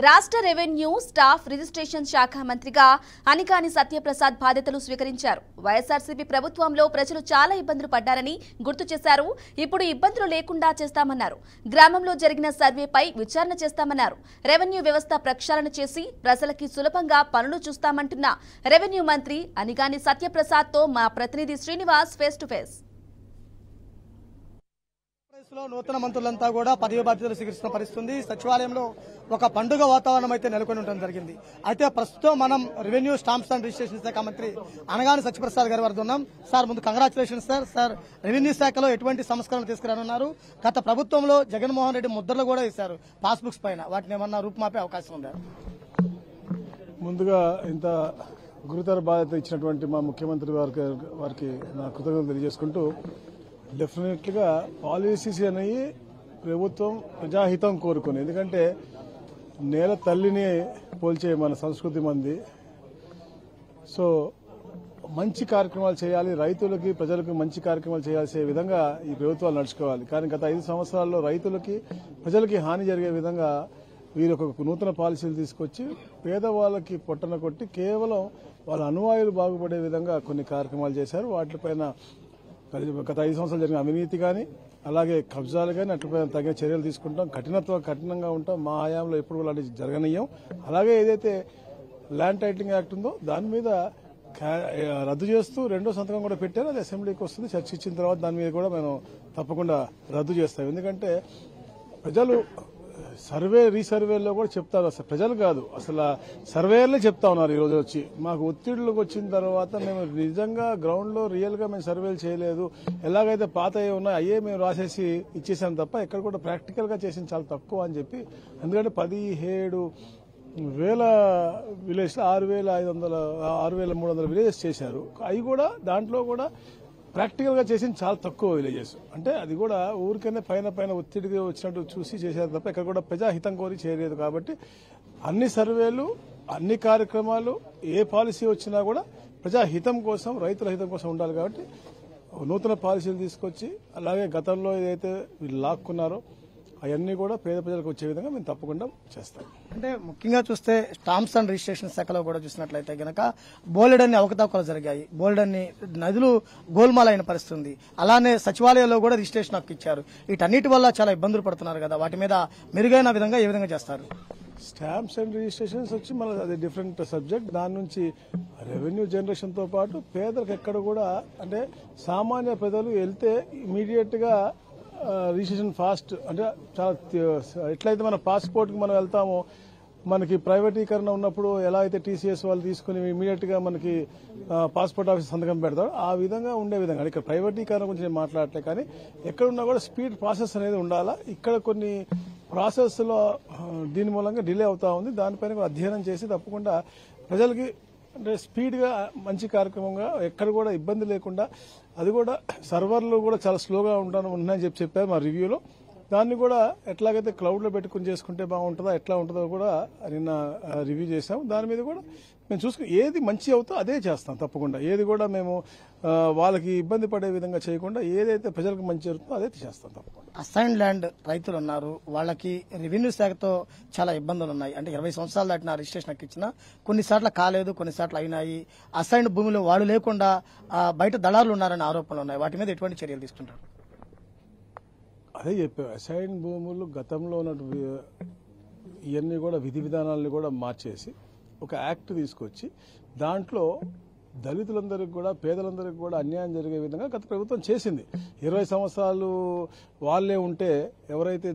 రాష్ట్ర revenue staff registration శాఖ మంత్రిగా అనికాని సత్యప్రసాద్ బాధ్యతలు స్వీకరించారు. వైఎస్ఆర్సీపీ ప్రభుత్వంలో ప్రజలు చాలా ఇబ్బందులు పడ్డారని గుర్తు చేశారు. ఇప్పుడు ఇబ్బందులు లేకుండా చేస్తామన్నారు. గ్రామంలో జరిగిన సర్వేపై విచారణ చేస్తామన్నారు. రెవెన్యూ వ్యవస్థ ప్రక్షాళన చేసి ప్రజలకి సులభంగా పనులు చూస్తామంటున్న రెవెన్యూ మంత్రి అనికాని సత్యప్రసాద్తో మా ప్రతినిధి శ్రీనివాస్ ఫేస్ టు ఫేస్. నూతన మంత్రులంతా కూడా పదవి బాధ్యతలు స్వీకరిస్తున్న పరిస్థితి. సచివాలయంలో ఒక పండుగ వాతావరణం అయితే నెలకొని ఉండడం జరిగింది. అయితే ప్రస్తుతం మనం రెవెన్యూ స్టాంప్స్ అండ్ రిజిస్ట్రేషన్ శాఖ మంత్రి అనగాని సత్యప్రసాద్ గారి వద్ద ఉన్నాం. సార్, ముందు కంగ్రాచులేషన్స్ సార్. రెవెన్యూ శాఖలో ఎటువంటి సంస్కరణ తీసుకురానున్నారు? గత ప్రభుత్వంలో జగన్మోహన్ రెడ్డి ముద్రలు కూడా వేశారు పాస్బుక్స్ పైన, వాటిని ఏమన్నా రూపుమాపే అవకాశం ఉందా? ముందుగా ఇంత గురుతర బాధ్యత ఇచ్చినటువంటి మా ముఖ్యమంత్రి వారికి నా కృతజ్ఞతలు తెలియజేసుకుంటూ, డెఫినెట్లీగా పాలసీస్ అనేవి ప్రభుత్వం ప్రజాహితం కోరుకుని, ఎందుకంటే నేల తల్లిని పోల్చే మన సంస్కృతి మంది. సో మంచి కార్యక్రమాలు చేయాలి, రైతులకి ప్రజలకు మంచి కార్యక్రమాలు చేయాల్సే విధంగా ఈ ప్రభుత్వాలు నడుచుకోవాలి. కానీ గత 5 సంవత్సరాల్లో రైతులకి ప్రజలకి హాని జరిగే విధంగా వీరు ఒక నూతన పాలసీలు తీసుకొచ్చి పేదవాళ్ళకి పొట్టన కొట్టి కేవలం వాళ్ళ అనువాయులు బాగుపడే విధంగా కొన్ని కార్యక్రమాలు చేశారు. వాటిపైన గత 5 సంవత్సరాలు జరిగిన అవినీతి కానీ, అలాగే కబ్జాలు కానీ అటుపైన తగిన చర్యలు తీసుకుంటాం. కఠినంగా ఉంటాం. మా హయాంలో ఎప్పుడు అలాంటి జరగనీయం. అలాగే ఏదైతే ల్యాండ్ టైటిలింగ్ యాక్ట్ ఉందో దాని మీద రద్దు చేస్తూ 2వ సంతకం కూడా పెట్టారు. అది అసెంబ్లీకి వస్తుంది. చర్చించిన తర్వాత దాని మీద కూడా మేము తప్పకుండా రద్దు చేస్తాం. ఎందుకంటే ప్రజలు రీసర్వేల్లో కూడా చెప్తారు. అసలు ప్రజలు కాదు, అసలు సర్వేయర్లే చెప్తా ఉన్నారు. ఈ రోజు వచ్చి మాకు ఒత్తిడిలోకి వచ్చిన తర్వాత మేము నిజంగా గ్రౌండ్ లో రియల్ గా మేము సర్వేలు చేయలేదు, ఎలాగైతే పాత ఉన్నాయో అయ్యే మేము రాసేసి ఇచ్చేసాం తప్ప ఎక్కడ కూడా ప్రాక్టికల్ గా చేసింది చాలా తక్కువ అని చెప్పి. ఎందుకంటే 17,000 విలేజ్ 6,300 విలేజెస్ చేశారు. అవి కూడా దాంట్లో కూడా ప్రాక్టికల్ గా చేసింది చాలా తక్కువ విలేజెస్. అంటే అది కూడా ఊరికనే పైన ఒత్తిడిగా వచ్చినట్టు చూసి చేశారు తప్ప ఎక్కడ కూడా ప్రజాహితం కోరి చేయలేదు. కాబట్టి అన్ని సర్వేలు, అన్ని కార్యక్రమాలు, ఏ పాలసీ వచ్చినా కూడా ప్రజాహితం కోసం, రైతుల హితం కోసం ఉండాలి. కాబట్టి నూతన పాలసీలు తీసుకొచ్చి, అలాగే గతంలో ఏదైతే వీళ్ళు లాక్కున్నారో అవన్నీ కూడా పేద ప్రజలకు వచ్చే విధంగా మేము తప్పకుండా చేస్తాం. అంటే ముఖ్యంగా చూస్తే స్టాంప్స్ అండ్ రిజిస్ట్రేషన్ శాఖలో కూడా చూసినట్లయితే గనక బోలెడన్ని అవకతవకలు జరిగాయి, బోలెడన్ని నదులు గోల్మాలైన పరిస్థితి ఉంది. అలానే సచివాలయంలో కూడా రిజిస్ట్రేషన్ హక్కు ఇచ్చారు. వీటన్నిటి వల్ల చాలా ఇబ్బందులు పడుతున్నారు కదా, వాటి మీద మెరుగైన విధంగా ఏ విధంగా చేస్తారు? స్టాంప్స్ అండ్ రిజిస్ట్రేషన్స్ వచ్చి మన అది డిఫరెంట్ సబ్జెక్ట్. దాని నుంచి రెవెన్యూ జనరేషన్ తో పాటు పేదలకు ఎక్కడ కూడా, అంటే సామాన్య ప్రజలు వెళ్తే ఇమీడియట్ గా రిజిస్ట్రేషన్ ఫాస్ట్, అంటే చాలా ఎట్లయితే మన పాస్పోర్ట్ కి మనం వెళ్తామో, మనకి ప్రైవేటీకరణ ఉన్నప్పుడు ఎలా అయితే టీసీఎస్ వాళ్ళు తీసుకుని ఇమీడియట్ గా మనకి పాస్పోర్ట్ ఆఫీస్ సంతకం పెడతారు, ఆ విధంగా ఉండే విధంగా. ఇక్కడ ప్రైవేటీకరణ గురించి నేను మాట్లాడలే, కానీ ఎక్కడున్నా కూడా స్పీడ్ ప్రాసెస్ అనేది ఉండాలా. ఇక్కడ కొన్ని ప్రాసెస్ లో దీని మూలంగా డిలే అవుతా ఉంది. దానిపైన అధ్యయనం చేసి తప్పకుండా ప్రజలకి అంటే స్పీడ్ గా మంచి కార్యక్రమంగా ఎక్కడ కూడా ఇబ్బంది లేకుండా, అది కూడా సర్వర్లు కూడా చాలా స్లోగా ఉన్నాయని చెప్పారు మా రివ్యూలో. దాన్ని కూడా ఎట్లాగైతే క్లౌడ్ లో పెట్టుకుని చేసుకుంటే బాగుంటుందో, ఎట్లా ఉంటుందో కూడా నిన్న రివ్యూ చేశాం. దాని మీద కూడా మేము చూసుకుని ఏది మంచి అవుతుందో అదే చేస్తాం తప్పకుండా. ఏది కూడా మేము వాళ్ళకి ఇబ్బంది పడే విధంగా చేయకుండా ఏదైతే ప్రజలకు మంచి జరుగుతుందో అదే చేస్తాం తప్పకుండా. అసైన్ ల్యాండ్ రైతులు ఉన్నారు, వాళ్ళకి రెవెన్యూ శాఖతో చాలా ఇబ్బందులు ఉన్నాయి. అంటే 20 సంవత్సరాలు దాటిన రిజిస్ట్రేషన్ హక్కు ఇచ్చినా కొన్నిసార్లు కాలేదు, కొన్నిసార్లు అయినాయి. అసైన్ భూములు వాడు లేకుండా బయట దళారులు ఉన్నారనే ఆరోపణలు ఉన్నాయి. వాటి మీద ఎటువంటి చర్యలు తీసుకుంటారు? అదే చెప్పాం, అసైన్ భూములు గతంలో ఉన్న ఇవన్నీ కూడా విధి విధానాలను కూడా మార్చేసి ఒక యాక్ట్ తీసుకొచ్చి దాంట్లో దళితులందరికీ కూడా, పేదలందరికీ కూడా అన్యాయం జరిగే విధంగా గత ప్రభుత్వం చేసింది. 20 సంవత్సరాలు వాళ్లే ఉంటే, ఎవరైతే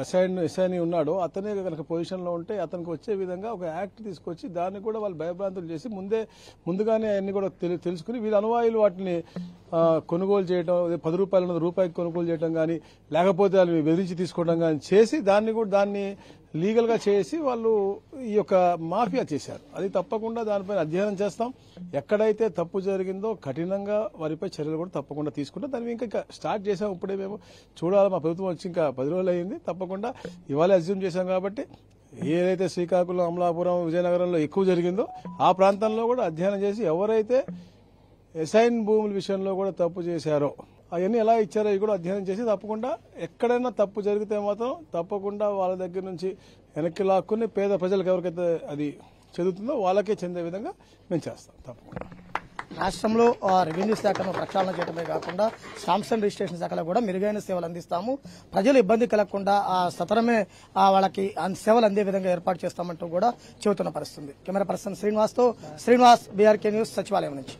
అసైన్ ఉన్నాడో అతనే కనుక పొజిషన్ లో ఉంటే అతనికి వచ్చే విధంగా ఒక యాక్ట్ తీసుకొచ్చి దాన్ని కూడా వాళ్ళు భయభ్రాంతులు చేసి ముందుగానే అన్ని కూడా తెలుసుకుని వీళ్ళ అనువాయులు వాటిని కొనుగోలు చేయడం, 10 రూపాయలు ఉన్నది రూపాయికి కొనుగోలు చేయడం కానీ, లేకపోతే వాళ్ళు బెదిరించి తీసుకోవడం కానీ చేసి దాన్ని లీగల్ గా చేసి వాళ్ళు ఈ యొక్క మాఫియా చేశారు. అది తప్పకుండా దానిపైన అధ్యయనం చేస్తాం. ఎక్కడైతే తప్పు జరిగిందో కఠినంగా వారిపై చర్యలు కూడా తప్పకుండా తీసుకుంటాం. దాన్ని ఇంకా స్టార్ట్ చేసాం. ఇప్పుడే మేము చూడాలి, మా ప్రభుత్వం వచ్చి ఇంకా 10 రోజులు అయింది. తప్పకుండా ఇవాళ అజ్యూమ్ చేశాం కాబట్టి ఏదైతే శ్రీకాకుళం, అమలాపురం, విజయనగరంలో ఎక్కువ జరిగిందో ఆ ప్రాంతంలో కూడా అధ్యయనం చేసి ఎవరైతే అసైన్ భూముల విషయంలో కూడా తప్పు చేశారో అవన్నీ ఎలా ఇచ్చారో అవి కూడా అధ్యయనం చేసి తప్పకుండా ఎక్కడైనా తప్పు జరిగితే మాత్రం తప్పకుండా వాళ్ళ దగ్గర నుంచి వెనక్కి లాక్కుని పేద ప్రజలకు ఎవరికైతే అది చెందుతుందో వాళ్ళకే చెందే విధంగా మేము చేస్తాం తప్పకుండా. రాష్ట్రంలో రెవెన్యూ శాఖను ప్రక్షాళన చేయడమే కాకుండా స్టాంప్స్ అండ్ రిజిస్ట్రేషన్ శాఖలో కూడా మెరుగైన సేవలు అందిస్తాము, ప్రజలు ఇబ్బంది కలగకుండా సతరమే వాళ్ళకి సేవలు అందే విధంగా ఏర్పాటు చేస్తామంటూ కూడా చెబుతున్న పరిస్థితుంది. Camera person Srinivas BRK news సచివాలయం నుంచి.